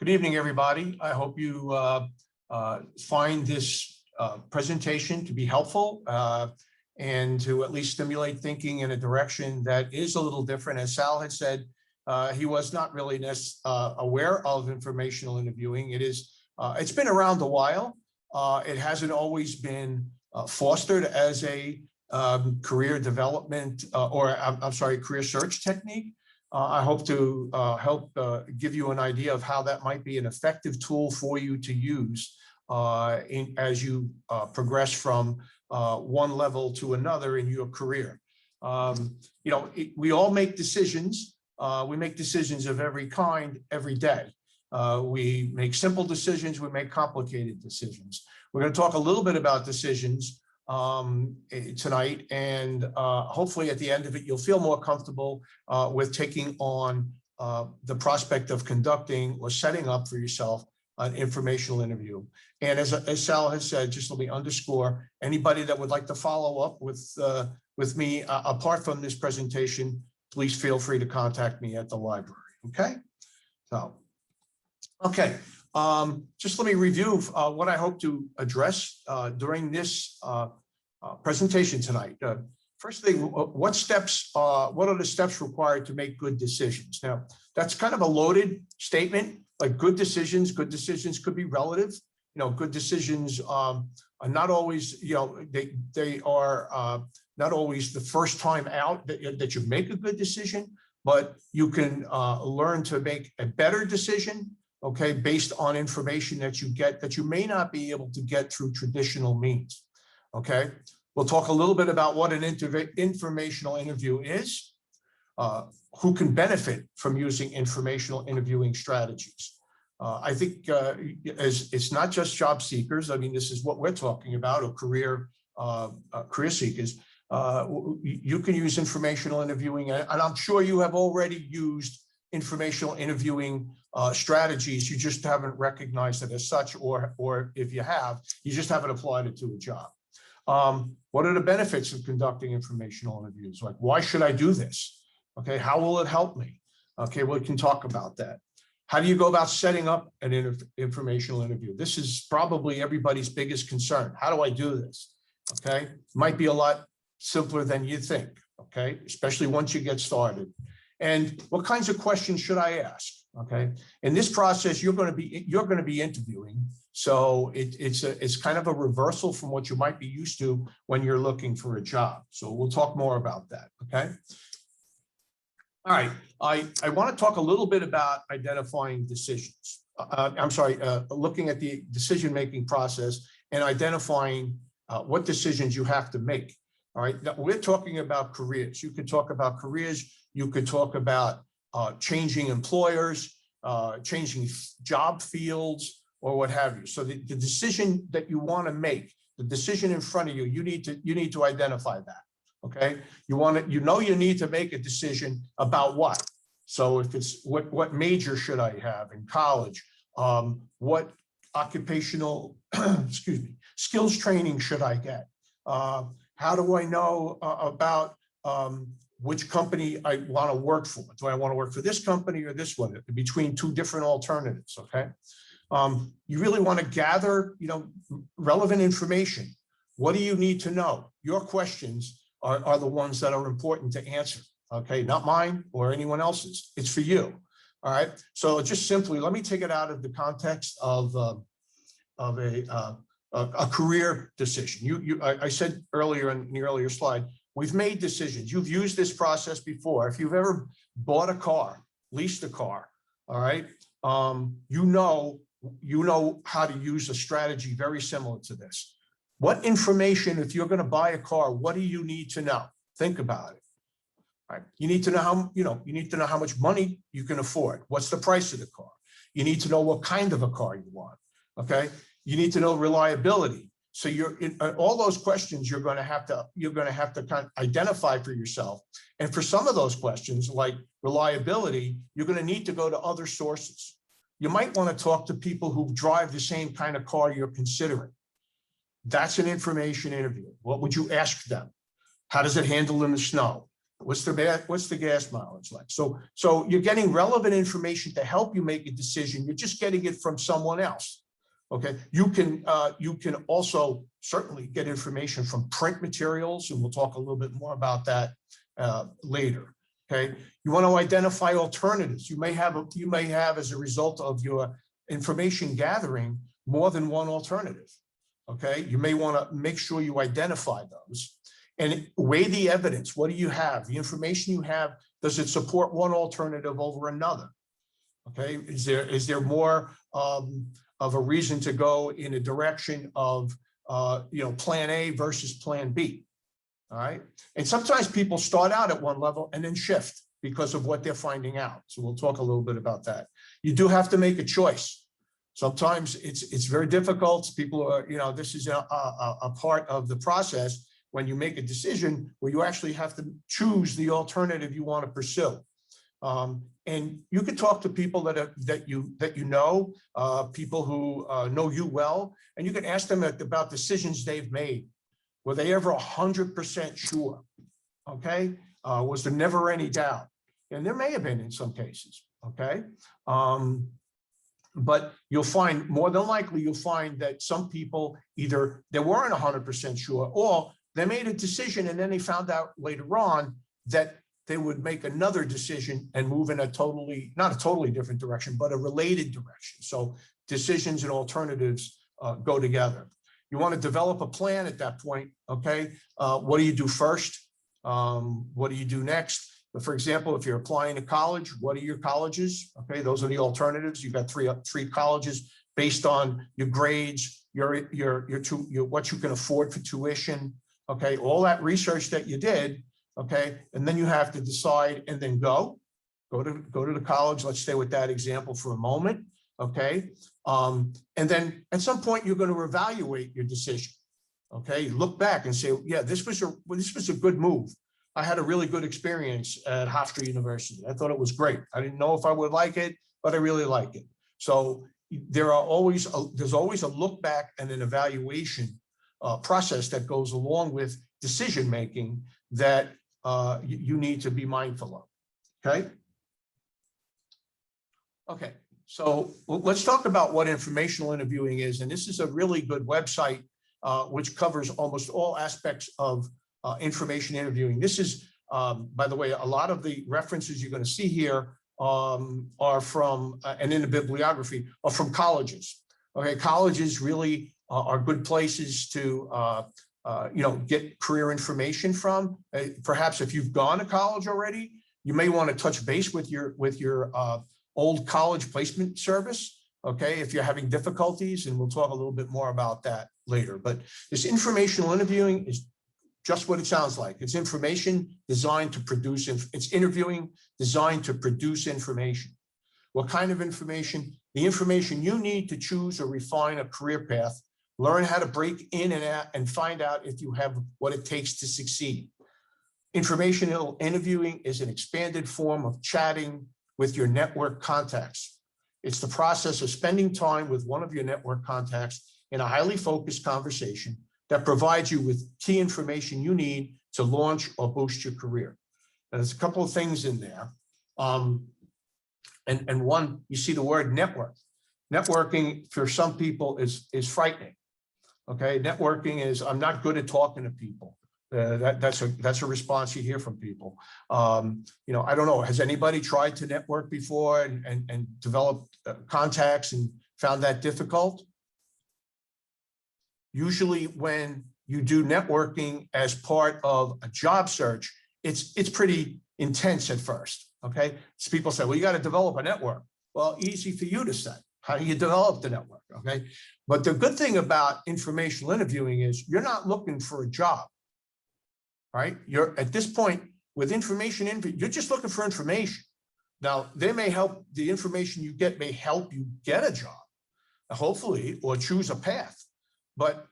Good evening, everybody. I hope you find this presentation to be helpful and to at least stimulate thinking in a direction that is a little different. As Sal had said, he was not really aware of informational interviewing. It's been around a while. It hasn't always been fostered as a career development career search technique. I hope to help give you an idea of how that might be an effective tool for you to use as you progress from one level to another in your career. We all make decisions. We make decisions of every kind every day. We make simple decisions. We make complicated decisions. We're going to talk a little bit about decisions tonight, and hopefully at the end of it you'll feel more comfortable with taking on the prospect of conducting or setting up for yourself an informational interview. And as Sal has said, just let me underscore, anybody that would like to follow up with me apart from this presentation, please feel free to contact me at the library. Okay, just let me review what I hope to address during this presentation tonight. First thing, what are the steps required to make good decisions? Now, that's kind of a loaded statement. Like good decisions could be relative. Good decisions are not always, they are not always the first time out that you make a good decision, but you can learn to make a better decision, okay, based on information that you get that you may not be able to get through traditional means, okay? We'll talk a little bit about what an informational interview is, who can benefit from using informational interviewing strategies. I think it's not just job seekers. I mean, this is what we're talking about, or career seekers. You can use informational interviewing, and I'm sure you have already used informational interviewing strategies. You just haven't recognized it as such, or if you have, you just haven't applied it to a job. What are the benefits of conducting informational interviews? Like, why should I do this? Okay, how will it help me? Okay, we can talk about that. How do you go about setting up an informational interview? This is probably everybody's biggest concern. How do I do this? Okay, might be a lot simpler than you think, okay, especially once you get started. And what kinds of questions should I ask? Okay, in this process, you're going to be interviewing, so it's kind of a reversal from what you might be used to when you're looking for a job. So we'll talk more about that. Okay. All right. I want to talk a little bit about identifying decisions. Looking at the decision-making process and identifying what decisions you have to make. All right. Now, we're talking about careers. You could talk about careers. You could talk about changing employers, changing job fields, or what have you. So the decision that you want to make, the decision in front of you, you need to identify that. Okay, you need to make a decision about what. So if it's what major should I have in college? What occupational skills training should I get? How do I know about which company I want to work for? Do I want to work for this company or this one? Between two different alternatives. Okay, you really want to gather relevant information. What do you need to know? Your questions are the ones that are important to answer, okay? Not mine or anyone else's, it's for you, all right? So just simply, let me take it out of the context of a career decision. I said earlier in the earlier slide, we've made decisions. You've used this process before. If you've ever bought a car, leased a car, all right? You know how to use a strategy very similar to this. What information, if you're going to buy a car, what do you need to know? Think about it. Right? You need to know how much money you can afford. What's the price of the car? You need to know what kind of a car you want. Okay. You need to know reliability. So you're in all those questions you're going to have to kind of identify for yourself. And for some of those questions, like reliability, you're going to need to go to other sources. You might want to talk to people who drive the same kind of car you're considering. That's an information interview. What would you ask them? How does it handle in the snow? What's the gas mileage like? So you're getting relevant information to help you make a decision. You're just getting it from someone else. Okay, you can also certainly get information from print materials, and we'll talk a little bit more about that later. Okay, you want to identify alternatives. You may have as a result of your information gathering more than one alternative. Okay, you may want to make sure you identify those and weigh the evidence. What do you have? The information you have, does it support one alternative over another? Okay, is there more of a reason to go in a direction of plan A versus plan B? All right, and sometimes people start out at one level and then shift because of what they're finding out. So we'll talk a little bit about that. You do have to make a choice. Sometimes it's very difficult. People are, this is a part of the process when you make a decision where you actually have to choose the alternative you want to pursue. And you can talk to people that you know, people who know you well, and you can ask them about decisions they've made. Were they ever 100% sure? Okay, was there never any doubt? And there may have been in some cases. Okay, but you'll find, more than likely, you'll find that some people either they weren't 100% sure, or they made a decision and then they found out later on that they would make another decision and move in not a totally different direction, but a related direction. So decisions and alternatives go together. You want to develop a plan at that point. Okay, what do you do first? What do you do next? For example, if you're applying to college, what are your colleges? Okay, those are the alternatives. You've got three colleges based on your grades, your what you can afford for tuition. Okay, all that research that you did. Okay, and then you have to decide and then go to the college. Let's stay with that example for a moment. Okay, and then at some point you're going to evaluate your decision. Okay, look back and say, yeah, this was a good move. I had a really good experience at Hofstra University. I thought it was great. I didn't know if I would like it, but I really like it. So there's always a look back and an evaluation process that goes along with decision making that you need to be mindful of. Okay. Okay. So let's talk about what informational interviewing is. And this is a really good website which covers almost all aspects of information interviewing. This is, by the way, a lot of the references you're going to see here are from, and in the bibliography, are from colleges. Okay, colleges really are good places to, get career information from. Perhaps if you've gone to college already, you may want to touch base with your old college placement service. Okay, if you're having difficulties, and we'll talk a little bit more about that later. But this informational interviewing is just what it sounds like. It's information designed to produce, it's interviewing designed to produce information. What kind of information? The information you need to choose or refine a career path, learn how to break in and out, and find out if you have what it takes to succeed. Informational interviewing is an expanded form of chatting with your network contacts. It's the process of spending time with one of your network contacts in a highly focused conversation that provides you with key information you need to launch or boost your career. Now, there's a couple of things in there. And one, you see the word network. Networking for some people is frightening. Okay, networking is, I'm not good at talking to people. That's a response you hear from people. I don't know, has anybody tried to network before and developed contacts and found that difficult? Usually when you do networking as part of a job search, it's pretty intense at first, okay? So people say, well, you got to develop a network. Well, easy for you to say. How do you develop the network, okay? But the good thing about informational interviewing is you're not looking for a job, right? You're at this point with information, you're just looking for information. Now, the information you get may help you get a job, hopefully, or choose a path. But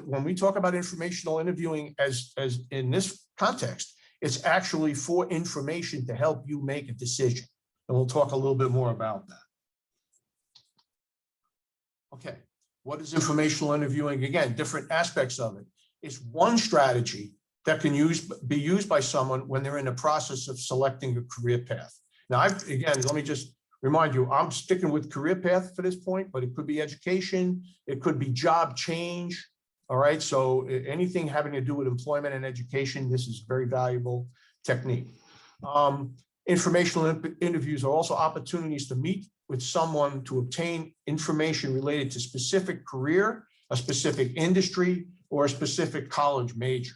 when we talk about informational interviewing as in this context, it's actually for information to help you make a decision. And we'll talk a little bit more about that. Okay, what is informational interviewing? Again, different aspects of it. It's one strategy that can be used by someone when they're in the process of selecting a career path. Now, again, let me just remind you, I'm sticking with career path for this point, but it could be education, it could be job change. All right, so anything having to do with employment and education, this is a very valuable technique. Informational interviews are also opportunities to meet with someone to obtain information related to specific career, a specific industry, or a specific college major.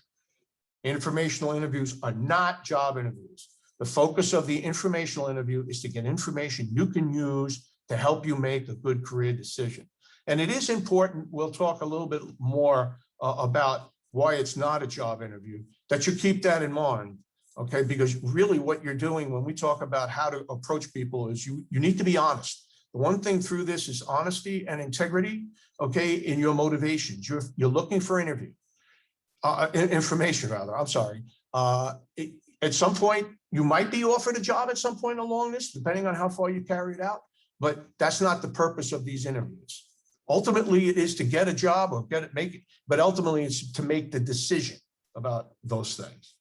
Informational interviews are not job interviews. The focus of the informational interview is to get information you can use to help you make a good career decision. And it is important, we'll talk a little bit more about why it's not a job interview, that you keep that in mind, okay? Because really what you're doing when we talk about how to approach people is you need to be honest. The one thing through this is honesty and integrity, okay, in your motivations. You're looking for information rather, I'm sorry. At some point, you might be offered a job at some point along this, depending on how far you carry it out, but that's not the purpose of these interviews. Ultimately, it is to get a job or make it, but ultimately it's to make the decision about those things.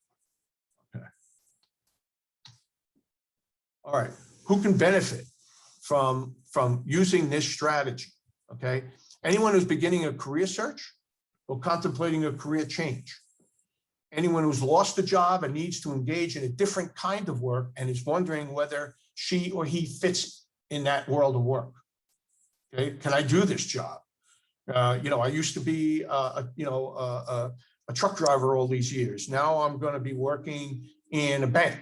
Okay. All right, who can benefit from using this strategy? Okay, anyone who's beginning a career search or contemplating a career change. Anyone who's lost a job and needs to engage in a different kind of work and is wondering whether she or he fits in that world of work. Okay, can I do this job? I used to be a truck driver all these years. Now I'm going to be working in a bank.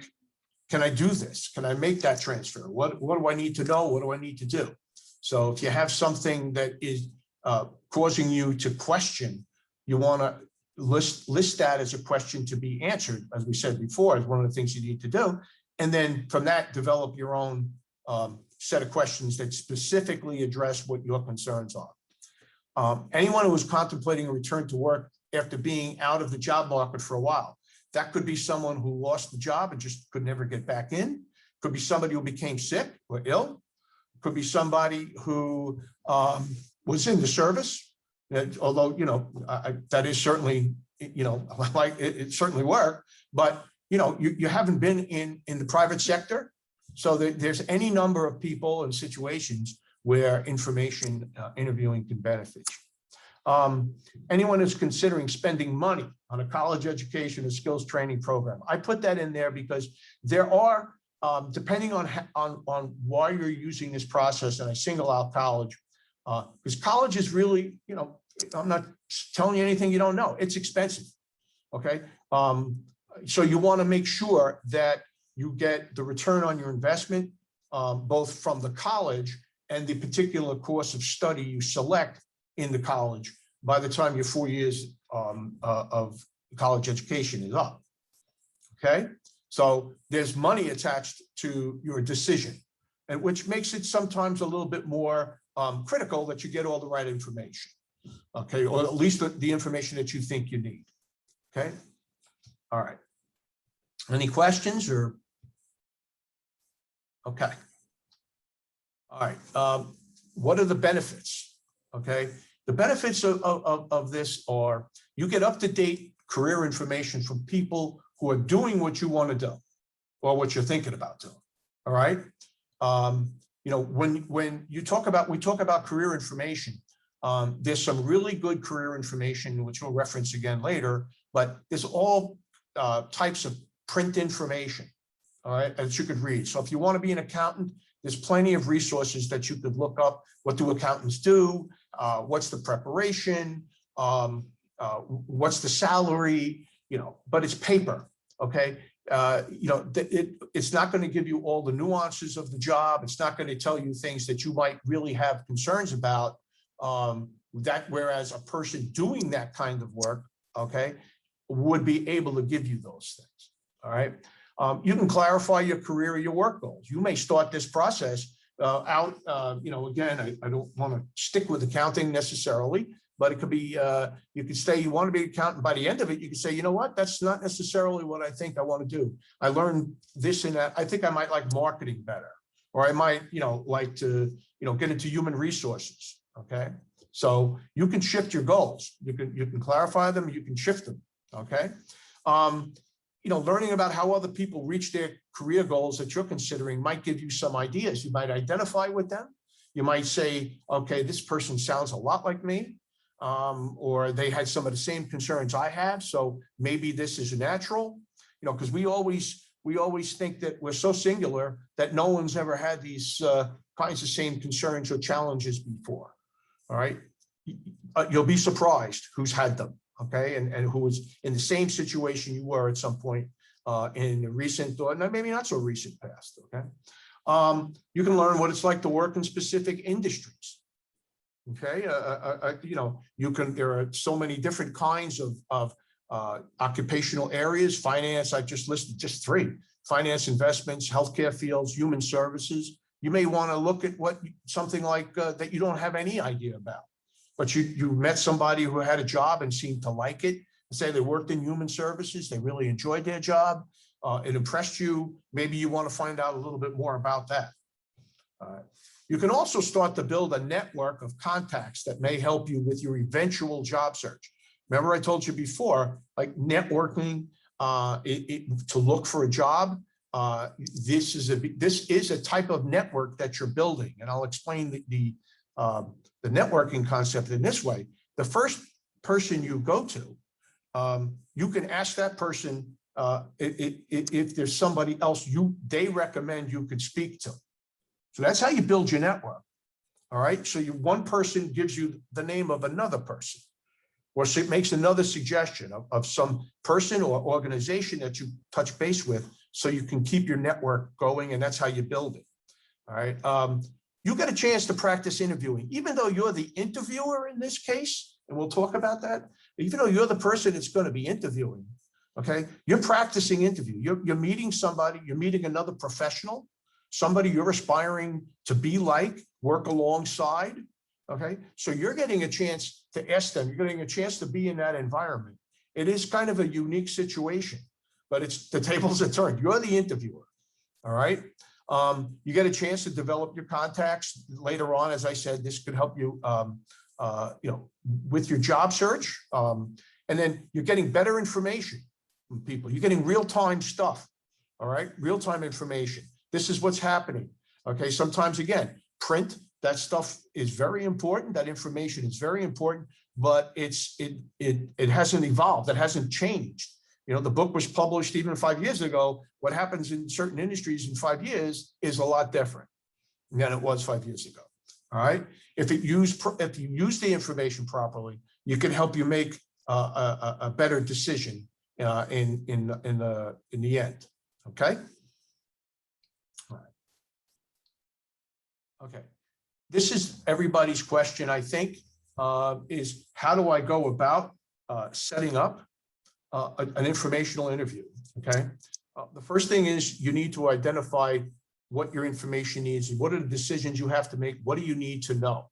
Can I do this? Can I make that transfer? What do I need to know? What do I need to do? So if you have something that is causing you to question, you want to list that as a question to be answered, as we said before, is one of the things you need to do. And then from that, develop your own set of questions that specifically address what your concerns are. Anyone who is contemplating a return to work after being out of the job market for a while, that could be someone who lost the job and just could never get back in. Could be somebody who became sick or ill. Could be somebody who was in the service. Although, that is certainly, like it certainly worked, but, you haven't been in the private sector. So there's any number of people and situations where information interviewing can benefit you. Anyone who's considering spending money on a college education or skills training program. I put that in there because there are, depending on why you're using this process, and I single out college, because college is really, I'm not telling you anything you don't know. It's expensive, okay? So you want to make sure that you get the return on your investment, both from the college and the particular course of study you select in the college by the time your 4 years of college education is up, okay? So there's money attached to your decision, and which makes it sometimes a little bit more critical that you get all the right information, okay? Or at least the information that you think you need, okay? All right. Any questions or? Okay. All right. What are the benefits? Okay. The benefits of this are you get up-to-date career information from people who are doing what you want to do or what you're thinking about doing. All right. When we talk about career information, there's some really good career information, which we'll reference again later, but there's all types of print information, all right, that you could read. So if you want to be an accountant, there's plenty of resources that you could look up. What do accountants do? What's the preparation? What's the salary? But it's paper, okay? It's not going to give you all the nuances of the job. It's not going to tell you things that you might really have concerns about. Whereas a person doing that kind of work, okay, would be able to give you those things. All right. You can clarify your career or your work goals. You may start this process out, again, I don't want to stick with accounting necessarily, but it could be, you could say you want to be an accountant. By the end of it, you can say, you know what, that's not necessarily what I think I want to do. I learned this and that. I think I might like marketing better, or I might, like to, get into human resources. Okay. So you can shift your goals. You can clarify them, you can shift them. Okay. Learning about how other people reach their career goals that you're considering might give you some ideas. You might identify with them. You might say, okay, this person sounds a lot like me, or they had some of the same concerns I have, so maybe this is natural, because we always think that we're so singular that no one's ever had these kinds of same concerns or challenges before. All right. You'll be surprised who's had them. Okay. And who was in the same situation you were at some point in the recent, or maybe not so recent past. Okay. You can learn what it's like to work in specific industries. Okay. There are so many different kinds of occupational areas. Finance, I just listed just 3: finance, investments, healthcare fields, human services. You may want to look at something like that you don't have any idea about, but you met somebody who had a job and seemed to like it. Say they worked in human services, they really enjoyed their job, it impressed you. Maybe you want to find out a little bit more about that. You can also start to build a network of contacts that may help you with your eventual job search. Remember, I told you before, like networking to look for a job. This is a type of network that you're building, and I'll explain the networking concept in this way. The first person you go to, you can ask that person if there's somebody else they recommend you could speak to. So that's how you build your network. All right. So one person gives you the name of another person, or makes another suggestion of some person or organization that you touch base with, so you can keep your network going, and that's how you build it. All right. You get a chance to practice interviewing, even though you're the interviewer in this case, and we'll talk about that. Even though you're the person that's going to be interviewing, okay, you're practicing interview. You're meeting somebody, you're meeting another professional, somebody you're aspiring to be like, work alongside. Okay, so you're getting a chance to ask them, you're getting a chance to be in that environment. It is kind of a unique situation, but it's the tables are turned. You're the interviewer. All right. You get a chance to develop your contacts later on. As I said, this could help you, with your job search. And then you're getting better information from people. You're getting real-time stuff. All right. Real-time information. This is what's happening. Okay. Sometimes, again, print, that stuff is very important. That information is very important, but it hasn't evolved. It hasn't changed. The book was published even 5 years ago. What happens in certain industries in 5 years is a lot different than it was 5 years ago. All right. If you use the information properly, you can help you make a better decision in the end. Okay. All right. Okay. This is everybody's question, I think, is how do I go about setting up an informational interview? Okay. The first thing is you need to identify what your information needs. What are the decisions you have to make? What do you need to know?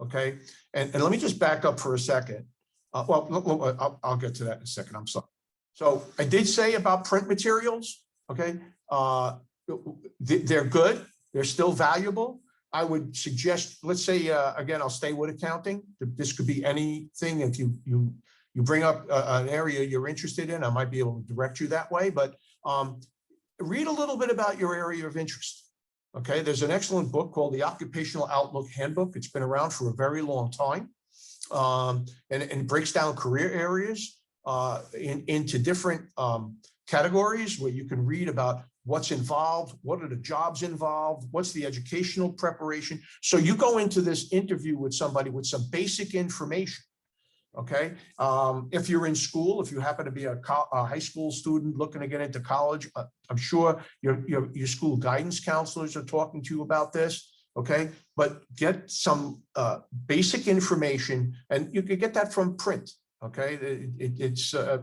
Okay. And let me just back up for a second. I'll get to that in a second. I'm sorry. So I did say about print materials. Okay. They're good. They're still valuable. I would suggest, let's say, again, I'll stay with accounting. This could be anything. If you bring up an area you're interested in, I might be able to direct you that way. But read a little bit about your area of interest. Okay, there's an excellent book called The Occupational Outlook Handbook. It's been around for a very long time, and breaks down career areas into different categories where you can read about what's involved, what are the jobs involved, what's the educational preparation. So you go into this interview with somebody with some basic information. Okay. If you're in school, if you happen to be a high school student looking to get into college, I'm sure your school guidance counselors are talking to you about this. Okay. But get some basic information, and you can get that from print. Okay.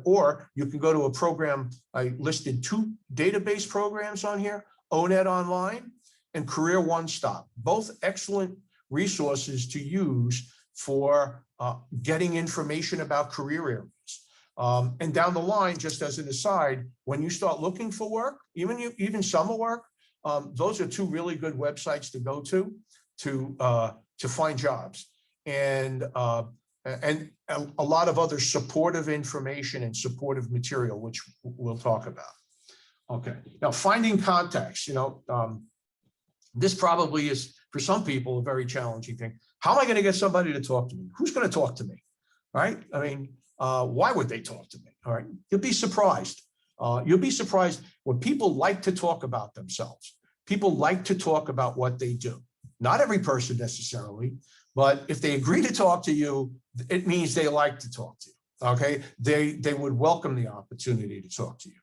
Or you can go to a program. I listed 2 database programs on here, ONET Online and Career One Stop, both excellent resources to use for getting information about career areas. And down the line, just as an aside, when you start looking for work, even summer work, those are 2 really good websites to go to find jobs. And and a lot of other supportive information and supportive material, which we'll talk about. Okay, now finding contacts, this probably is for some people a very challenging thing. How am I going to get somebody to talk to me? Who's going to talk to me? Right? I mean, why would they talk to me? All right, you'll be surprised. You'll be surprised when people like to talk about themselves. People like to talk about what they do. Not every person necessarily, but if they agree to talk to you, it means they like to talk to you. Okay, they would welcome the opportunity to talk to you.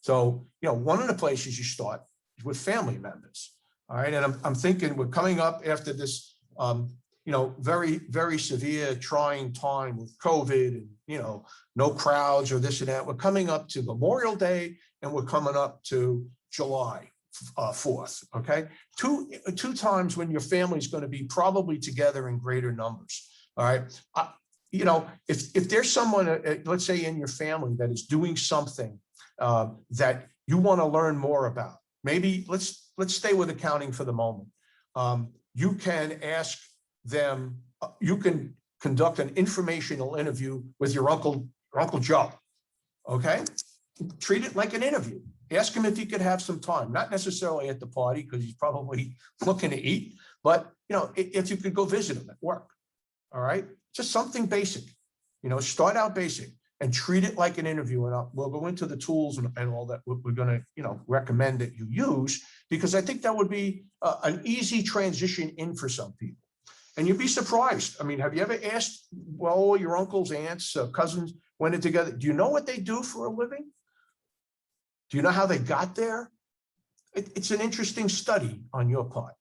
So one of the places you start is with family members. All right, and I'm thinking we're coming up after this, very, very severe, trying time with COVID and no crowds or this and that. We're coming up to Memorial Day, and we're coming up to July 4th. Okay, two times when your family's going to be probably together in greater numbers. All right, if there's someone, let's say in your family, that is doing something that you want to learn more about, maybe let's stay with accounting for the moment. You can ask them. You can conduct an informational interview with your Uncle Joe. Okay, treat it like an interview. Ask him if he could have some time, not necessarily at the party because he's probably looking to eat, but if you could go visit him at work. All right, just something basic. Start out basic and treat it like an interview. And we'll go into the tools and all that we're going to recommend that you use, because I think that would be an easy transition in for some people. And you'd be surprised. I mean, have you ever asked, well, your uncles, aunts, cousins went in together? Do you know what they do for a living? Do you know how they got there? It's an interesting study on your part.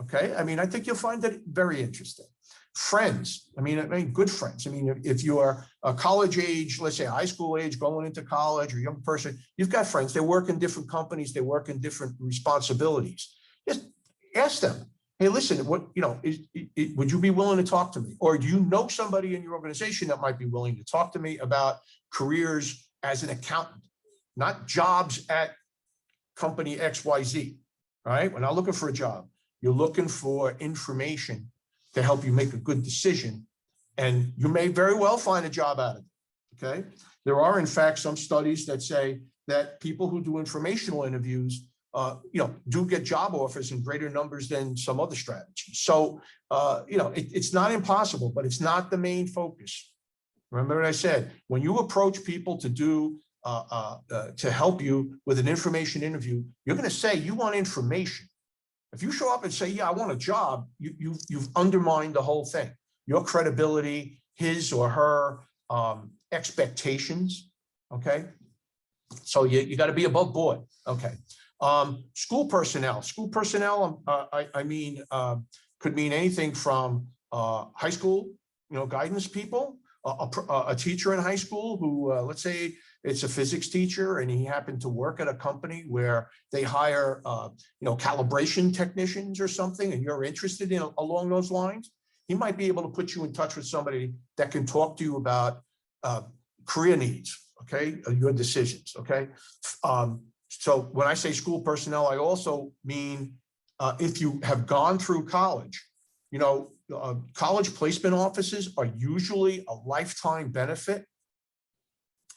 Okay. I mean, I think you'll find that very interesting. Friends. I mean, good friends. I mean, if you are a college age, let's say high school age, going into college, or young person, you've got friends. They work in different companies. They work in different responsibilities. Just ask them, hey, listen, would you be willing to talk to me? Or do you know somebody in your organization that might be willing to talk to me about careers as an accountant, not jobs at company XYZ, right? We're not looking for a job. You're looking for information to help you make a good decision. And you may very well find a job out of it, okay? There are, in fact, some studies that say that people who do informational interviews, do get job offers in greater numbers than some other strategies. So, it's not impossible, but it's not the main focus. Remember what I said, when you approach people to do, to help you with an information interview, you're going to say you want information. If you show up and say, yeah, I want a job, you've undermined the whole thing. Your credibility, his or her expectations, okay? So you got to be above board, okay? School personnel. School personnel, could mean anything from high school, guidance people, a teacher in high school who, let's say, it's a physics teacher and he happened to work at a company where they hire, calibration technicians or something, and you're interested in along those lines. He might be able to put you in touch with somebody that can talk to you about career needs, okay, your decisions, okay. So when I say school personnel, I also mean if you have gone through college, college placement offices are usually a lifetime benefit.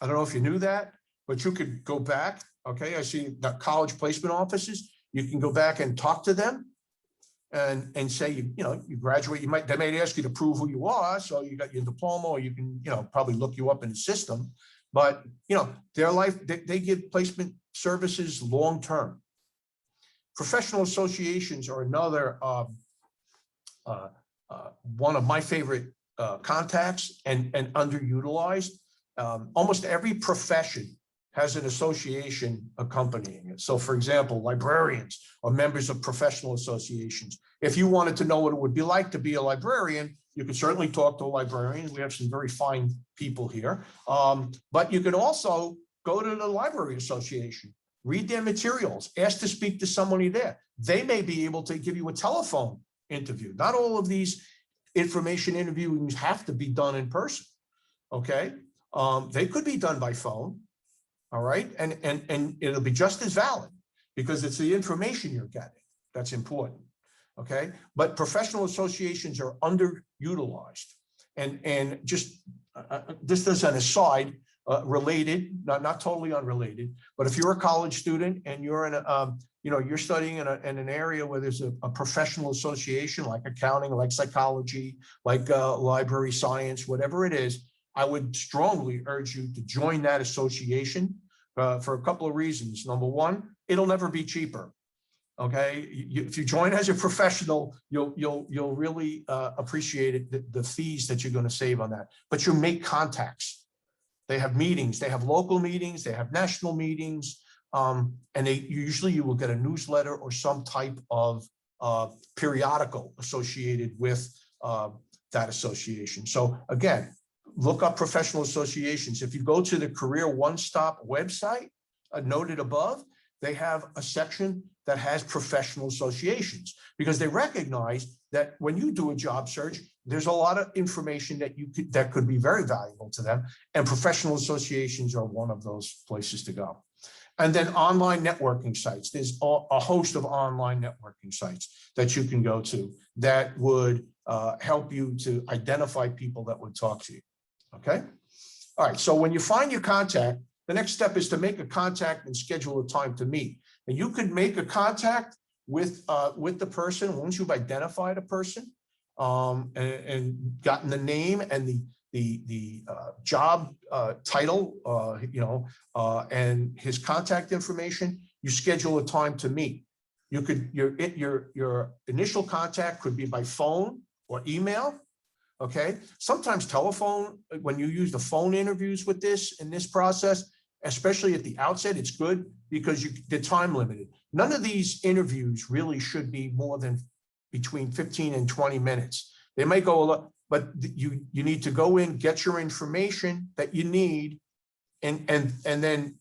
I don't know if you knew that, but you could go back. Okay, I see that college placement offices. You can go back and talk to them, and say you graduate. They might ask you to prove who you are, so you got your diploma, or you can probably look you up in the system. But their life, they give placement services long term. Professional associations are another one of my favorite contacts and underutilized. Almost every profession has an association accompanying it. So, for example, librarians are members of professional associations. If you wanted to know what it would be like to be a librarian, you could certainly talk to a librarian. We have some very fine people here. But you can also go to the library association, read their materials, ask to speak to somebody there. They may be able to give you a telephone interview. Not all of these information interviews have to be done in person, okay? They could be done by phone, all right? And it'll be just as valid because it's the information you're getting that's important, okay? But professional associations are underutilized. And just this is an aside, related, not totally unrelated, but if you're a college student and you're in a, you're studying in an area where there's a professional association like accounting, like psychology, like library science, whatever it is, I would strongly urge you to join that association for a couple of reasons. Number one, it'll never be cheaper. Okay, if you join as a professional, you'll really appreciate it, the fees that you're going to save on that. But you make contacts. They have meetings. They have local meetings. They have national meetings, and usually you will get a newsletter or some type of periodical associated with that association. So again, look up professional associations. If you go to the Career One Stop website, noted above, they have a section that has professional associations, because they recognize that when you do a job search, there's a lot of information that could be very valuable to them, and professional associations are one of those places to go. And then online networking sites. There's a host of online networking sites that you can go to that would help you to identify people that would talk to you. Okay. All right. So when you find your contact, the next step is to make a contact and schedule a time to meet. And you could make a contact with the person once you've identified a person and gotten the name and the job title, and his contact information. You schedule a time to meet. You could your initial contact could be by phone or email. Okay, sometimes telephone, when you use the phone interviews with in this process, especially at the outset, it's good because they're time limited. None of these interviews really should be more than between 15 and 20 minutes. They may go a lot, but you need to go in, get your information that you need, and then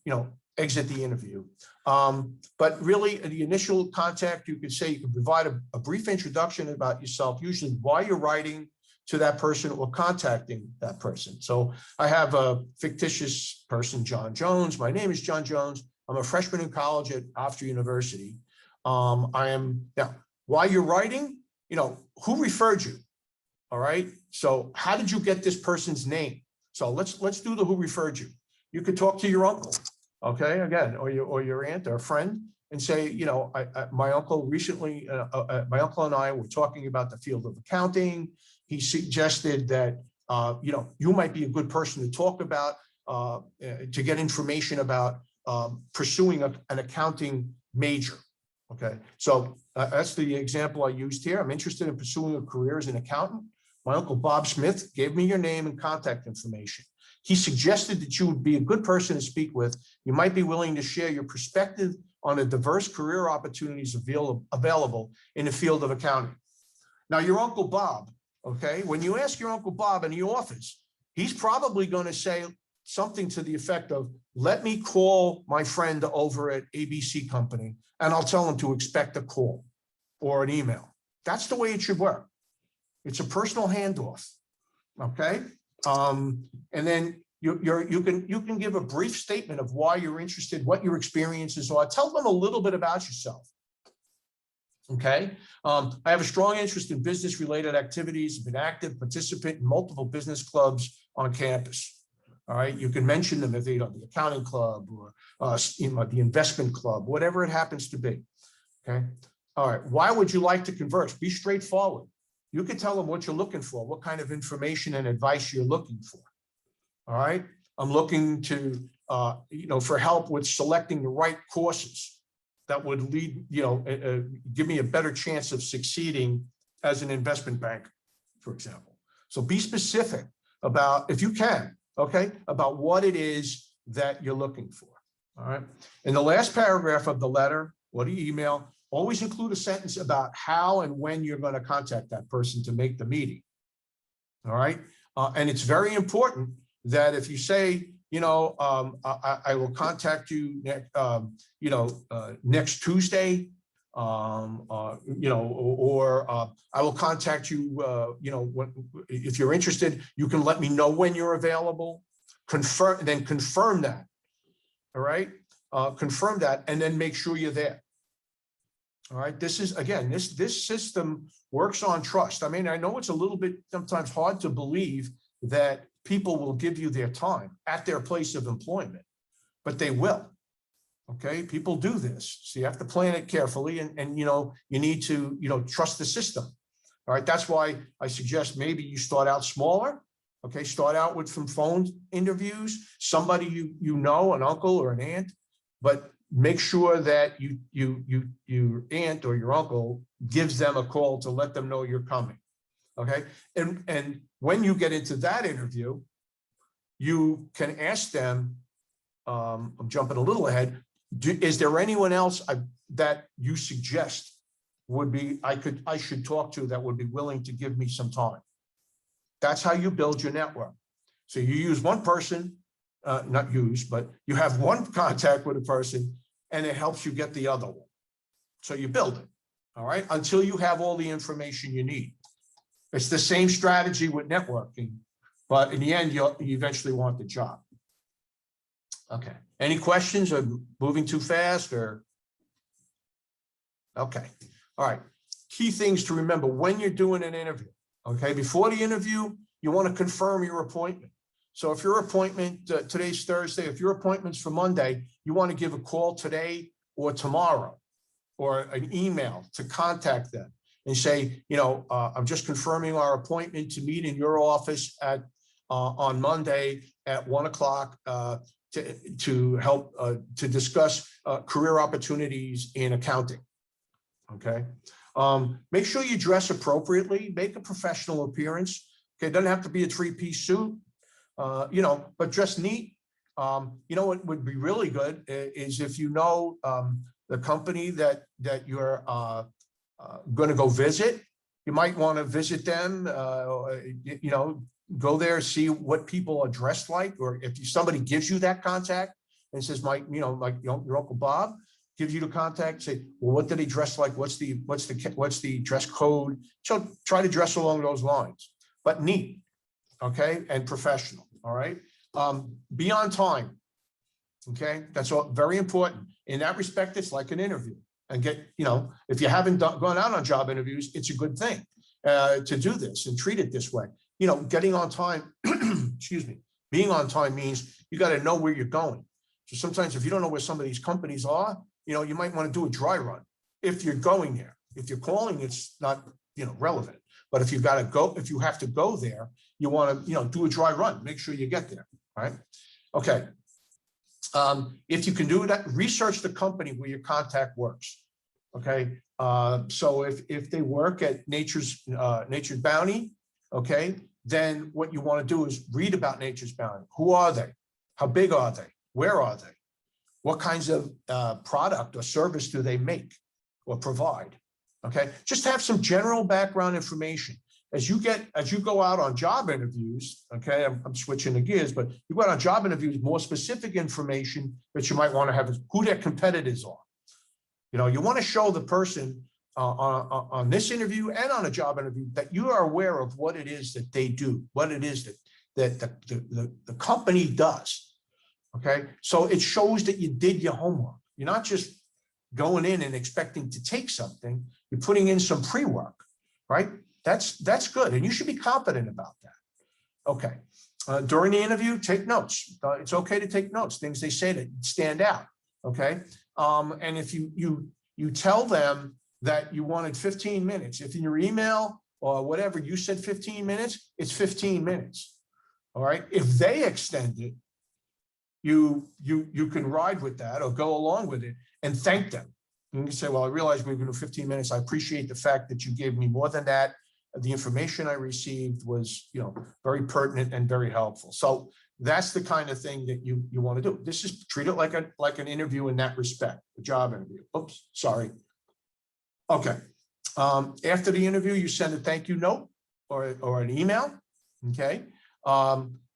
exit the interview. But really, the initial contact, you can provide a brief introduction about yourself, usually why you're writing to that person or contacting that person. So I have a fictitious person, John Jones. My name is John Jones. I'm a freshman in college at Hofstra University. While you're writing, who referred you? All right. So how did you get this person's name? So let's do the who referred you. You could talk to your uncle, okay, again, or your aunt or a friend, and say, my uncle recently, my uncle and I were talking about the field of accounting. He suggested that, you might be a good person to talk about, to get information about pursuing an accounting major. Okay, so that's the example I used here. I'm interested in pursuing a career as an accountant. My uncle Bob Smith gave me your name and contact information. He suggested that you would be a good person to speak with. You might be willing to share your perspective on the diverse career opportunities available in the field of accounting. Now, your Uncle Bob, okay, when you ask your Uncle Bob in the office, he's probably going to say something to the effect of, let me call my friend over at ABC Company, and I'll tell him to expect a call or an email. That's the way it should work. It's a personal handoff, okay? And then you can give a brief statement of why you're interested, what your experiences are. Tell them a little bit about yourself. Okay, I have a strong interest in business-related activities. I've been active participant in multiple business clubs on campus. All right, you can mention them if they are the accounting club or the investment club, whatever it happens to be. Okay, all right. Why would you like to converse? Be straightforward. You can tell them what you're looking for, what kind of information and advice you're looking for. All right, I'm looking to for help with selecting the right courses that would lead, give me a better chance of succeeding as an investment banker, for example. So be specific about, if you can, okay, about what it is that you're looking for. All right. In the last paragraph of the letter or the email, always include a sentence about how and when you're going to contact that person to make the meeting. All right. And it's very important that if you say, I will contact you next Tuesday, or I will contact you, if you're interested, you can let me know when you're available. Confirm that. All right. Confirm that, and then make sure you're there. All right. This is, again, this system works on trust. I mean, I know it's a little bit sometimes hard to believe that people will give you their time at their place of employment, but they will. Okay, people do this. So you have to plan it carefully, and you know, you need to, you know, trust the system. All right. That's why I suggest maybe you start out smaller. Okay, start out with some phone interviews, somebody you know, an uncle or an aunt, but make sure that your aunt or your uncle gives them a call to let them know you're coming. Okay, and when you get into that interview, you can ask them. I'm jumping a little ahead. Is there anyone else that you suggest would be I should talk to that would be willing to give me some time? That's how you build your network. So you use one person, not use, but you have one contact with a person, and it helps you get the other one. So you build it, all right, until you have all the information you need. It's the same strategy with networking, but in the end, you eventually want the job. Okay. Any questions? Or moving too fast? Or okay. All right. Key things to remember when you're doing an interview. Okay. Before the interview, you want to confirm your appointment. So if your appointment, today's Thursday, if your appointment's for Monday, you want to give a call today or tomorrow, or an email to contact them and say, you know, I'm just confirming our appointment to meet in your office at on Monday at 1 o'clock. To help to discuss career opportunities in accounting. Okay. Make sure you dress appropriately, make a professional appearance. Okay. It doesn't have to be a 3-piece suit, you know, but dress neat. You know what would be really good is if you know the company that you're going to go visit, you might want to visit them, you know, go there, see what people are dressed like, or if somebody gives you that contact and says, Mike, you know, like your Uncle Bob gives you the contact, say, well, what did he dress like? What's the dress code? So try to dress along those lines, but neat, okay, and professional. All right. Be on time. Okay, that's all very important. In that respect, it's like an interview. And get, you know, if you haven't gone out on job interviews, it's a good thing to do this and treat it this way. You know, getting on time, excuse me, being on time means you got to know where you're going. So sometimes if you don't know where some of these companies are, you know, you might want to do a dry run if you're going there. If you're calling, it's not, you know, relevant. But if you've got to go, if you have to go there, you want to, you know, do a dry run, make sure you get there. All right. Okay. If you can do that, research the company where your contact works. Okay. So if they work at Nature's Bounty, okay, then what you want to do is read about Nature's Bounty. Who are they? How big are they? Where are they? What kinds of product or service do they make or provide? Okay, just have some general background information. As you go out on job interviews, okay, I'm switching the gears, but you go out on job interviews, more specific information that you might want to have is who their competitors are. You know, you want to show the person on this interview and on a job interview that you are aware of what it is that they do, what it is that the company does. Okay, so it shows that you did your homework. You're not just going in and expecting to take something. You're putting in some pre-work, right? That's good, and you should be confident about that. Okay, during the interview, take notes. It's okay to take notes, things they say that stand out. Okay, and if you tell them that you wanted 15 minutes, if in your email or whatever you said 15 minutes, it's 15 minutes. All right, if they extend it, you can ride with that or go along with it and thank them. You can say, well, I realize we're going to do 15 minutes. I appreciate the fact that you gave me more than that. The information I received was, you know, very pertinent and very helpful. So that's the kind of thing that you want to do. This is treat it like an interview in that respect, a job interview. Oops, sorry. Okay. After the interview, you send a thank you note or an email. Okay.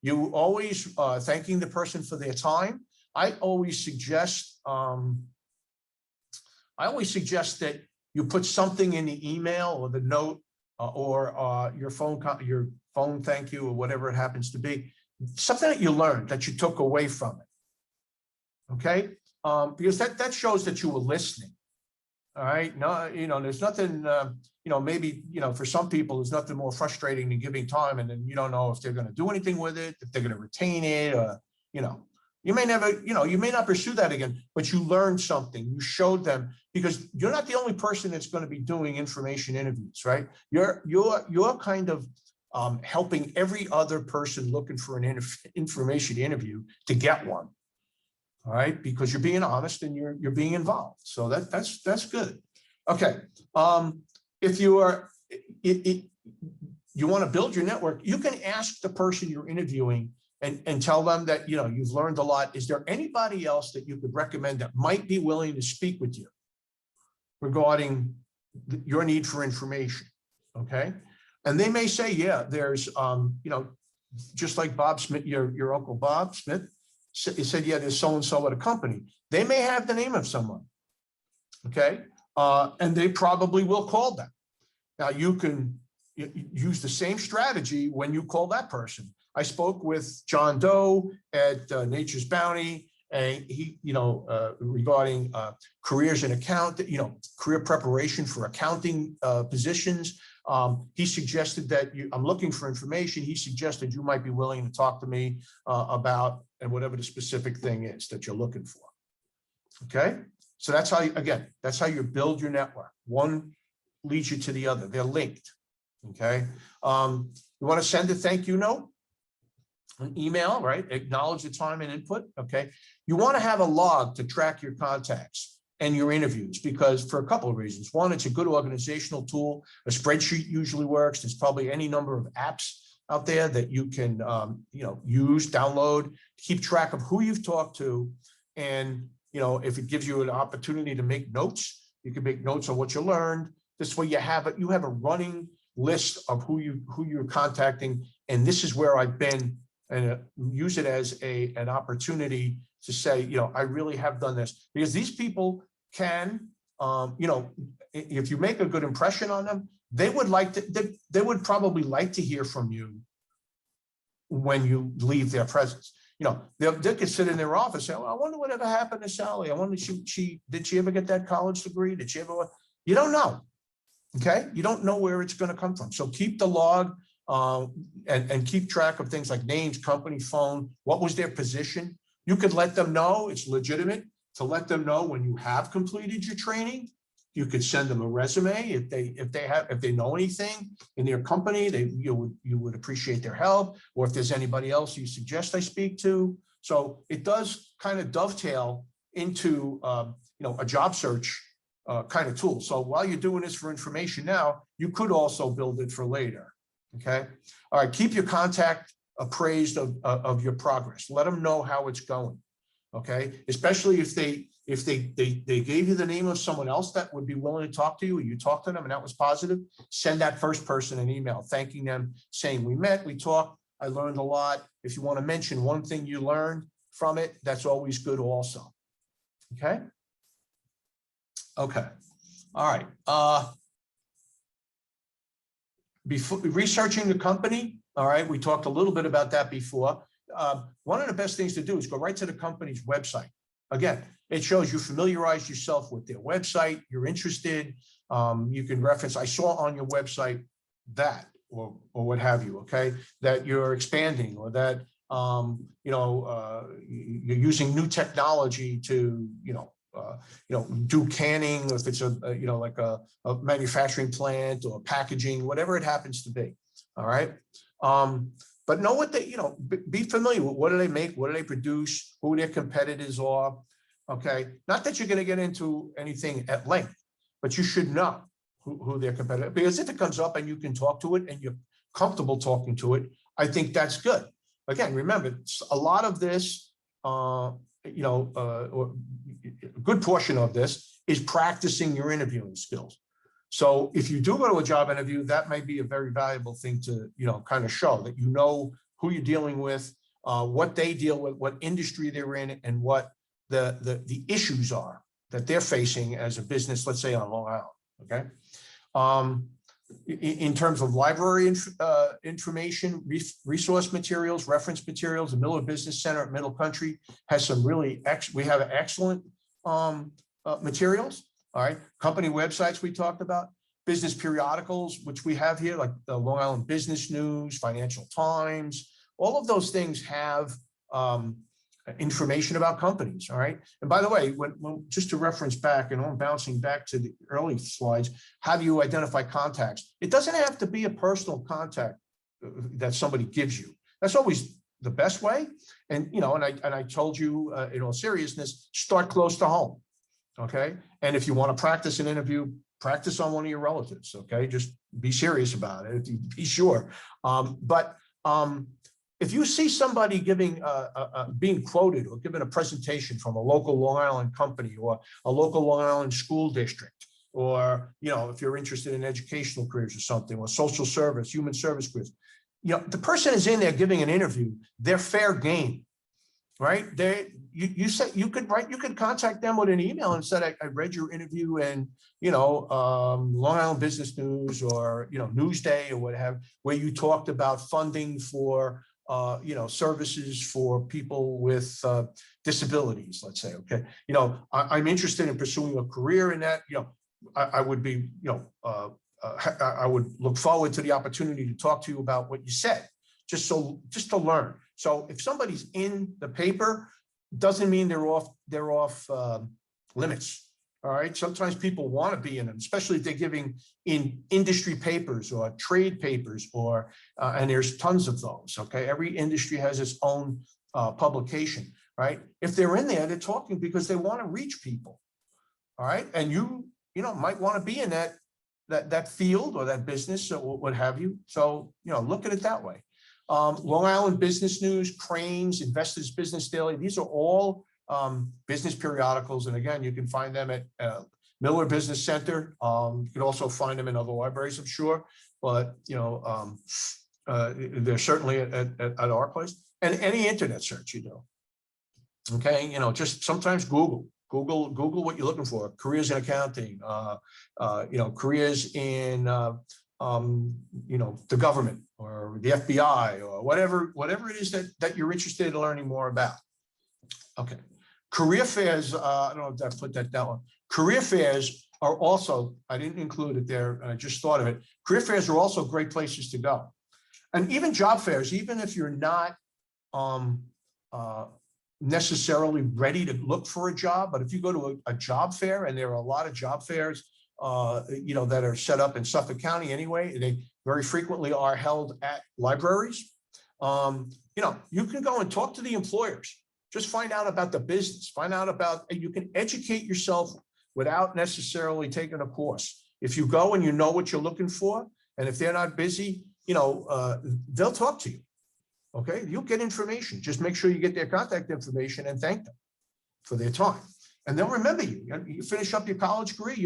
You always thanking the person for their time. I always suggest that you put something in the email or the note or your phone thank you or whatever it happens to be, something that you learned that you took away from it. Okay, because that shows that you were listening. All right. No, there's nothing, maybe, for some people, there's nothing more frustrating than giving time and then you don't know if they're going to do anything with it, if they're going to retain it, or, you may never, you may not pursue that again, but you learned something, you showed them, because you're not the only person that's going to be doing information interviews, right? You're kind of helping every other person looking for an information interview to get one. All right, because you're being honest and you're being involved. So that's good. Okay. If you are, you want to build your network, you can ask the person you're interviewing and tell them that, you've learned a lot. Is there anybody else that you could recommend that might be willing to speak with you regarding your need for information? Okay. And they may say, yeah, there's, just like Bob Smith, your uncle Bob Smith, he said, yeah, there's so-and-so at a company. They may have the name of someone. Okay. And they probably will call them. Now you can use the same strategy when you call that person. I spoke with John Doe at Nature's Bounty, and he, regarding careers in career preparation for accounting positions. He suggested that I'm looking for information. He suggested you might be willing to talk to me about and whatever the specific thing is that you're looking for. Okay, so that's how that's how you build your network. One leads you to the other. They're linked. Okay, you want to send a thank you note, an email, right? Acknowledge the time and input. Okay, you want to have a log to track your contacts and your interviews, because for a couple of reasons. One, it's a good organizational tool. A spreadsheet usually works. There's probably any number of apps out there that you can use, download, keep track of who you've talked to. And if it gives you an opportunity to make notes, you can make notes on what you learned. This way you have a running list of who you're contacting, and this is where I've been, and use it as an opportunity to say, I really have done this, because these people can, if you make a good impression on them, they would probably like to hear from you when you leave their presence. They could sit in their office and say, well, I wonder whatever happened to Sally. I wonder, did she ever get that college degree? Did she ever? You don't know. Okay. You don't know where it's going to come from. So keep the log and keep track of things like names, company, phone, what was their position. You could let them know it's legitimate to let them know when you have completed your training. You could send them a resume if they know anything in their company. You would appreciate their help, or if there's anybody else you suggest I speak to. So it does kind of dovetail into a job search kind of tool. So while you're doing this for information now, you could also build it for later. Okay. All right. Keep your contact appraised of your progress. Let them know how it's going. Okay. Especially if they gave you the name of someone else that would be willing to talk to you, or you talked to them and that was positive, send that first person an email thanking them, saying we met, we talked, I learned a lot. If you want to mention one thing you learned from it, that's always good also. Okay. Okay. All right. Before researching the company, all right, we talked a little bit about that before. One of the best things to do is go right to the company's website. Again, it shows you familiarize yourself with their website, you're interested. You can reference, I saw on your website that, or what have you, okay, that you're expanding, or that, you're using new technology to, do canning, if it's like a manufacturing plant or packaging, whatever it happens to be. All right. But know what they, be familiar with what do they make, what do they produce, who their competitors are. Okay. Not that you're going to get into anything at length, but you should know who their competitor, because if it comes up and you can talk to it and you're comfortable talking to it, I think that's good. Again, remember, a lot of this, or a good portion of this is practicing your interviewing skills. So if you do go to a job interview, that may be a very valuable thing to, kind of show that you know who you're dealing with, what they deal with, what industry they're in, and what the issues are that they're facing as a business, let's say on Long Island. Okay. In terms of library information, resource materials, reference materials, the Miller Business Center at Middle Country has some really we have excellent materials. All right. Company websites we talked about, business periodicals, which we have here, like the Long Island Business News, Financial Times, all of those things have information about companies. All right. And by the way, when just to reference back, and I'm bouncing back to the early slides, how do you identify contacts? It doesn't have to be a personal contact that somebody gives you. That's always the best way. And, you know, and I told you in all seriousness, start close to home. Okay. And if you want to practice an interview, practice on one of your relatives. Okay. Just be serious about it. Be sure. If you see somebody giving, being quoted or giving a presentation from a local Long Island company or a local Long Island school district, or, you know, if you're interested in educational careers or something, or social service, human service careers, you know, the person is in there giving an interview, they're fair game, right? You said you could contact them with an email and said, I read your interview in, you know, Long Island Business News, or, you know, Newsday or whatever, where you talked about funding for, you know, services for people with disabilities, let's say. Okay. You know, I'm interested in pursuing a career in that. You know, I would be, you know, I would look forward to the opportunity to talk to you about what you said, just to learn. So if somebody's in the paper, doesn't mean they're off limits. All right. Sometimes people want to be in them, especially if they're giving in industry papers or trade papers, or and there's tons of those. Okay. Every industry has its own publication, right? If they're in there, they're talking because they want to reach people. All right. And you know, might want to be in that field or that business or what have you. So, you know, look at it that way. Long Island Business News, Cranes, Investors Business Daily. These are all business periodicals. And again, you can find them at Miller Business Center. You can also find them in other libraries, I'm sure, but, you know, they're certainly at our place, and any internet search you do. Okay. You know, just sometimes Google what you're looking for. Careers in accounting, you know, careers in, you know, the government or the FBI or whatever it is that you're interested in learning more about. Okay. Career fairs, I don't know if I put that down. Career fairs are also, I didn't include it there, I just thought of it. Career fairs are also great places to go. And even job fairs, even if you're not necessarily ready to look for a job, but if you go to a job fair, and there are a lot of job fairs, you know, that are set up in Suffolk County anyway, they very frequently are held at libraries. You know, you can go and talk to the employers. Just find out about the business, find out about, and you can educate yourself without necessarily taking a course. If you go and you know what you're looking for, and if they're not busy, you know, they'll talk to you. Okay, you'll get information. Just make sure you get their contact information and thank them for their time. And they'll remember you. You finish up your college career,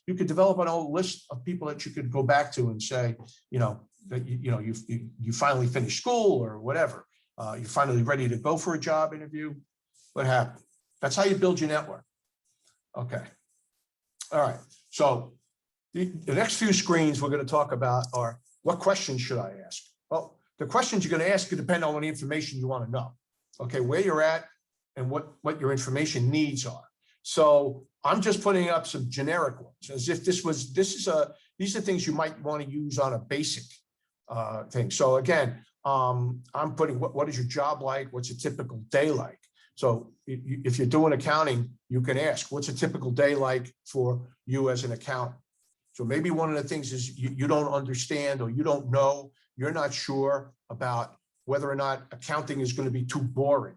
you could develop an old list of people that you could go back to and say, you know, that you finally finished school or whatever. You're finally ready to go for a job interview. What happened? That's how you build your network. Okay. All right. So the next few screens we're going to talk about are, what questions should I ask? Well, the questions you're going to ask could depend on what information you want to know. Okay, where you're at and what your information needs are. So I'm just putting up some generic ones, as if these are things you might want to use on a basic thing. So again, I'm putting what is your job like? What's a typical day like? So if you're doing accounting, you can ask, what's a typical day like for you as an accountant? So maybe one of the things is you don't understand, or you don't know, you're not sure about whether or not accounting is going to be too boring,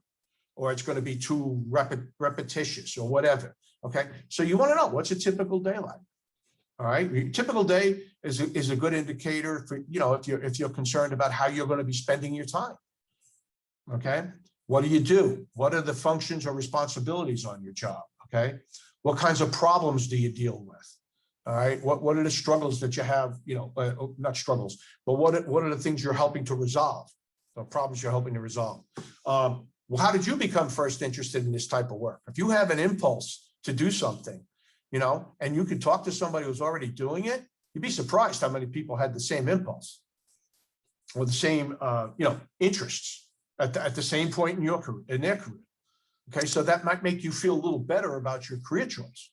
or it's going to be too repetitious or whatever. Okay. So you want to know, what's a typical day like? All right. Your typical day is a good indicator for, you know, if you're concerned about how you're going to be spending your time. Okay. What do you do? What are the functions or responsibilities on your job? Okay. What kinds of problems do you deal with? All right. What are the struggles that you have? You know, not struggles, but what are the things you're helping to resolve? The problems you're helping to resolve. Well, how did you become first interested in this type of work? If you have an impulse to do something, you know, and you could talk to somebody who's already doing it, you'd be surprised how many people had the same impulse or the same, you know, interests at the same point in their career. Okay. So that might make you feel a little better about your career choice.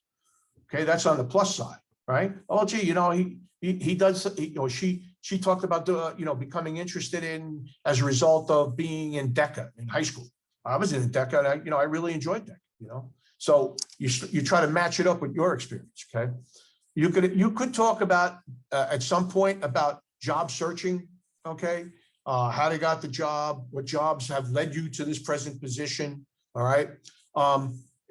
Okay, that's on the plus side, right? Oh, gee, he does, or she talked about becoming interested in as a result of being in DECA in high school. I was in DECA, and I really enjoyed DECA. So you try to match it up with your experience. Okay, you could talk about at some point about job searching. Okay, how they got the job, what jobs have led you to this present position. All right.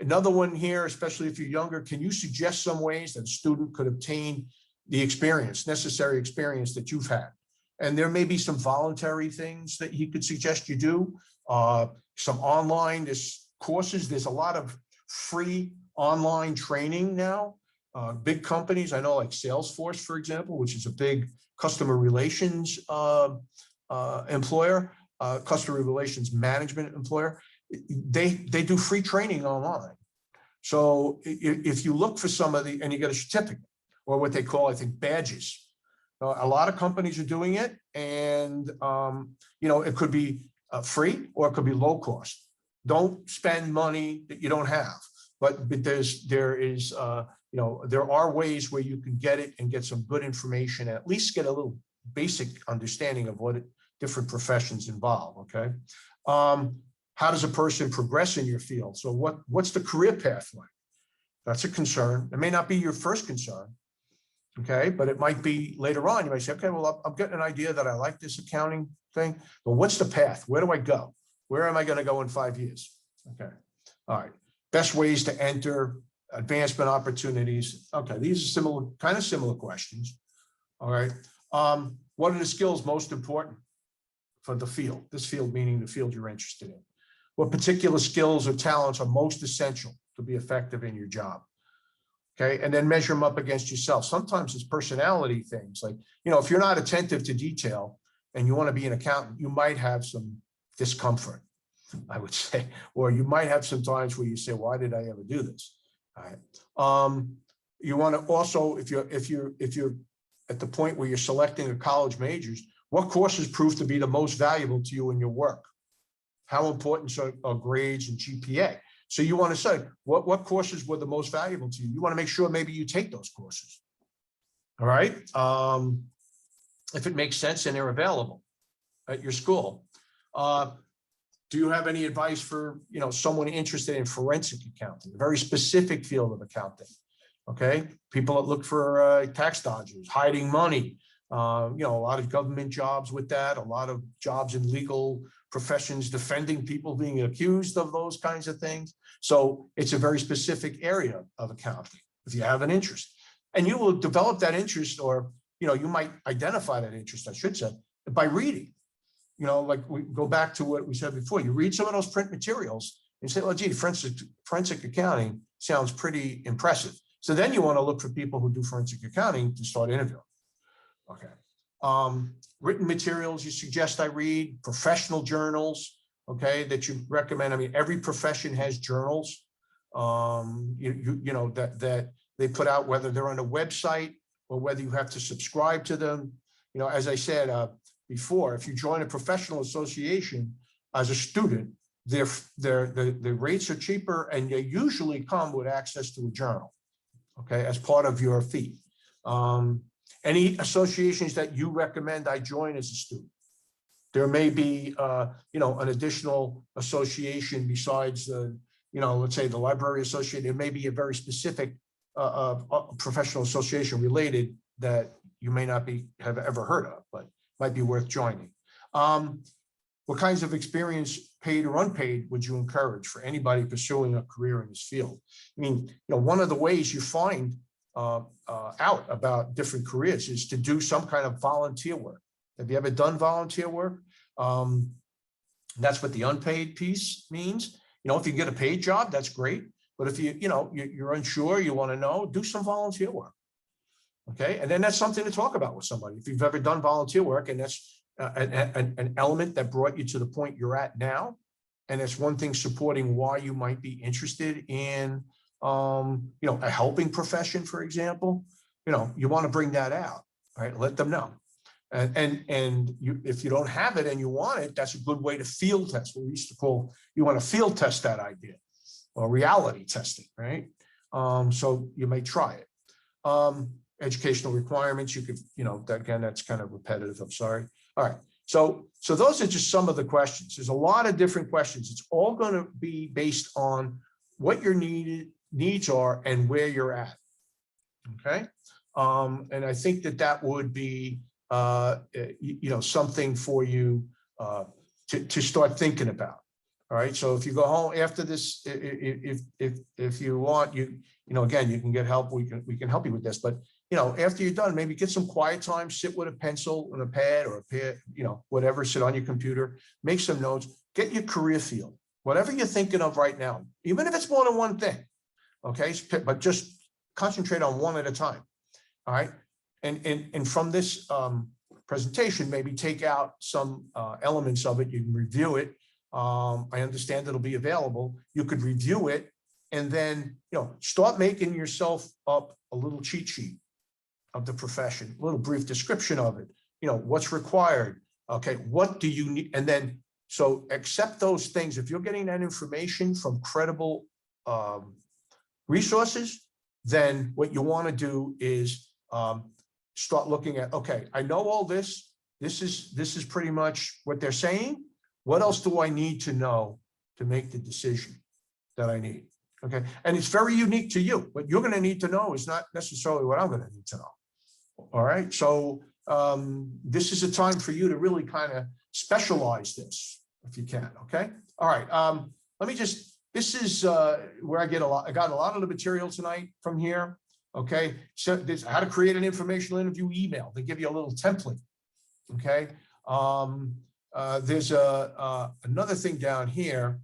Another one here, especially if you're younger, can you suggest some ways that a student could obtain the necessary experience that you've had? And there may be some voluntary things that he could suggest you do. Some online courses. There's a lot of free online training now. Big companies, I know, like Salesforce, for example, which is a big customer relations employer, customer relations management employer. They do free training online. So if you look for some of and you get a certificate, or what they call, I think, badges. A lot of companies are doing it, and it could be free or it could be low cost. Don't spend money that you don't have, but there are ways where you can get it and get some good information, and at least get a little basic understanding of what different professions involve. Okay. How does a person progress in your field? So what's the career path like? That's a concern. It may not be your first concern, okay, but it might be later on. You might say, okay, well, I'm getting an idea that I like this accounting thing, but what's the path? Where do I go? Where am I going to go in 5 years? Okay, all right. Best ways to enter, advancement opportunities. Okay, these are kind of similar questions. All right. What are the skills most important for the field? This field meaning the field you're interested in. What particular skills or talents are most essential to be effective in your job? Okay, and then measure them up against yourself. Sometimes it's personality things, like, if you're not attentive to detail and you want to be an accountant, you might have some discomfort, I would say, or you might have some times where you say, why did I ever do this? All right. You want to also, if you're at the point where you're selecting a college majors, what courses prove to be the most valuable to you in your work? How important are grades and GPA? So you want to say, what courses were the most valuable to you? You want to make sure maybe you take those courses. All right. If it makes sense and they're available at your school. Do you have any advice for, someone interested in forensic accounting, a very specific field of accounting? Okay. People that look for tax dodgers, hiding money, a lot of government jobs with that, a lot of jobs in legal professions, defending people being accused of those kinds of things. So it's a very specific area of accounting if you have an interest, and you will develop that interest, or, you might identify that interest, I should say, by reading. Like we go back to what we said before, you read some of those print materials and say, oh, gee, forensic accounting sounds pretty impressive. So then you want to look for people who do forensic accounting to start interviewing. Okay. Written materials you suggest I read, professional journals, okay, that you recommend. I mean, every profession has journals, that they put out, whether they're on a website or whether you have to subscribe to them. As I said before, if you join a professional association as a student, the rates are cheaper, and they usually come with access to a journal, okay, as part of your fee. Any associations that you recommend I join as a student? There may be, an additional association besides let's say the library association. It may be a very specific professional association related that you may not have ever heard of, but might be worth joining. What kinds of experience, paid or unpaid, would you encourage for anybody pursuing a career in this field? I mean, one of the ways you find out about different careers is to do some kind of volunteer work. Have you ever done volunteer work? That's what the unpaid piece means. If you get a paid job, that's great. But if you're unsure, you want to know, do some volunteer work. Okay, and then that's something to talk about with somebody. If you've ever done volunteer work, and that's an element that brought you to the point you're at now, and it's one thing supporting why you might be interested in a helping profession, for example, you want to bring that out, right? Let them know. And if you don't have it and you want it, that's a good way to field test. What we used to call, you want to field test that idea, or reality testing, right? So you may try it. Educational requirements, you could, again, that's kind of repetitive. I'm sorry. All right. So those are just some of the questions. There's a lot of different questions. It's all going to be based on what your needs are and where you're at. Okay. And I think that would be, something for you to start thinking about. All right. So if you go home after this, if you want, again, you can get help. We can help you with this, but after you're done, maybe get some quiet time, sit with a pencil and a pad or a pad, whatever, sit on your computer, make some notes, get your career field, whatever you're thinking of right now, even if it's more than one thing. Okay. But just concentrate on one at a time. All right. And from this presentation, maybe take out some elements of it. You can review it. I understand it'll be available. You could review it and then, start making yourself up a little cheat sheet of the profession, a little brief description of it, what's required. Okay. What do you need? And then, so accept those things. If you're getting that information from credible resources, then what you want to do is start looking at, okay, I know all this. This is pretty much what they're saying. What else do I need to know to make the decision that I need? Okay. And it's very unique to you. What you're going to need to know is not necessarily what I'm going to need to know. All right. So this is a time for you to really kind of specialize this if you can. Okay. All right. Let me just, this is where I got a lot of the material tonight from here. Okay. So there's how to create an informational interview email. They give you a little template. Okay. There's another thing down here.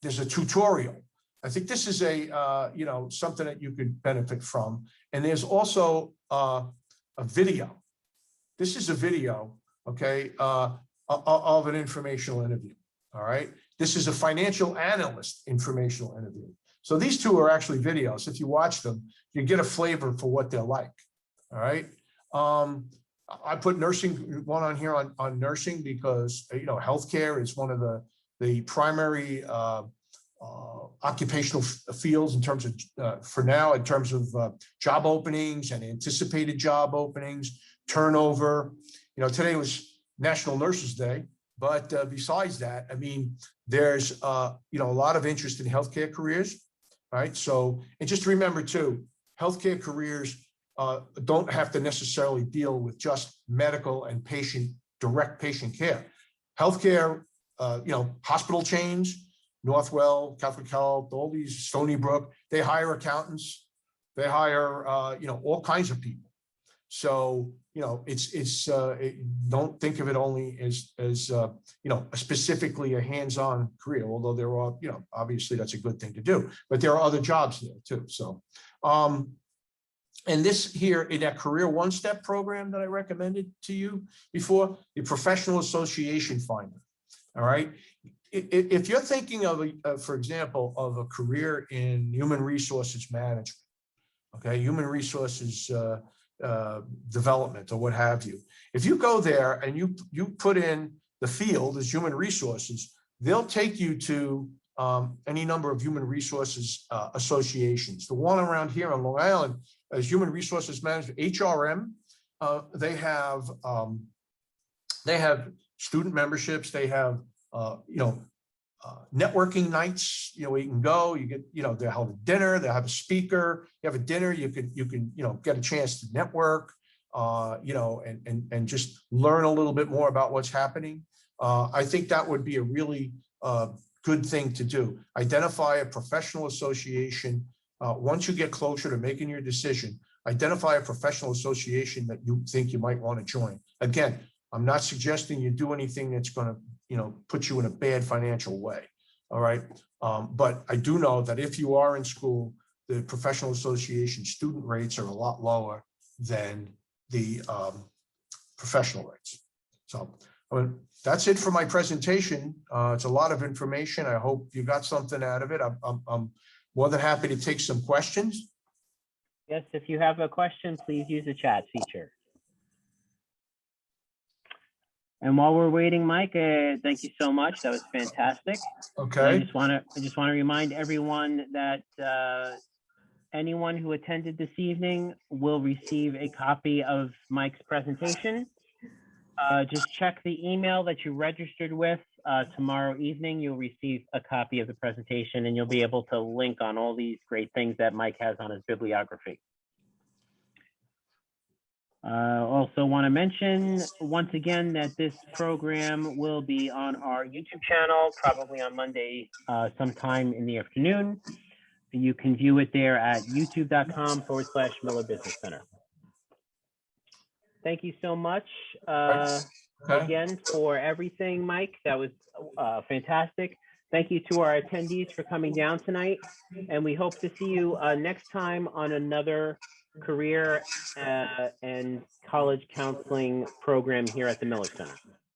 There's a tutorial. I think this is something that you could benefit from. And there's also a video. This is a video, okay, of an informational interview. All right. This is a financial analyst informational interview. So these two are actually videos. If you watch them, you get a flavor for what they're like. All right. I put nursing one on here on nursing because, healthcare is one of the primary occupational fields in terms of, for now, in terms of job openings and anticipated job openings, turnover. Today was National Nurses Day, but besides that, I mean, there's, a lot of interest in healthcare careers, right? So, and just remember too, healthcare careers don't have to necessarily deal with just medical and direct patient care. Healthcare, hospital chains, Northwell, Catholic Health, all these, Stony Brook, they hire accountants, they hire, all kinds of people. So, don't think of it only as specifically a hands-on career, although there are, obviously that's a good thing to do, but there are other jobs there too. So, and this here in that Career One Step program that I recommended to you before, the Professional Association Finder. All right. If you're thinking of, for example, of a career in human resources management, okay, human resources development or what have you, if you go there and you put in the field as human resources, they'll take you to any number of human resources associations. The one around here on Long Island is Human Resources Management, HRM. They have student memberships. They have networking nights, where you can go, you get, they'll have a dinner, they'll have a speaker, you have a dinner, you can, get a chance to network, and just learn a little bit more about what's happening. I think that would be a really good thing to do. Identify a professional association. Once you get closer to making your decision, identify a professional association that you think you might want to join. Again, I'm not suggesting you do anything that's going to, put you in a bad financial way. All right. But I do know that if you are in school, the professional association student rates are a lot lower than the professional rates. So that's it for my presentation. It's a lot of information. I hope you got something out of it. I'm more than happy to take some questions. Yes, if you have a question, please use the chat feature. And while we're waiting, Mike, thank you so much. That was fantastic. I Okay, just want to remind everyone that anyone who attended this evening will receive a copy of Mike's presentation. Just check the email that you registered with. Tomorrow evening, you'll receive a copy of the presentation, and you'll be able to link on all these great things that Mike has on his bibliography. Also want to mention once again that this program will be on our YouTube channel, probably on Monday, sometime in the afternoon. You can view it there at youtube.com/Miller Business Center. Thank you so much again for everything, Mike. That was fantastic. Thank you to our attendees for coming down tonight. And we hope to see you next time on another career and college counseling program here at the Miller Center.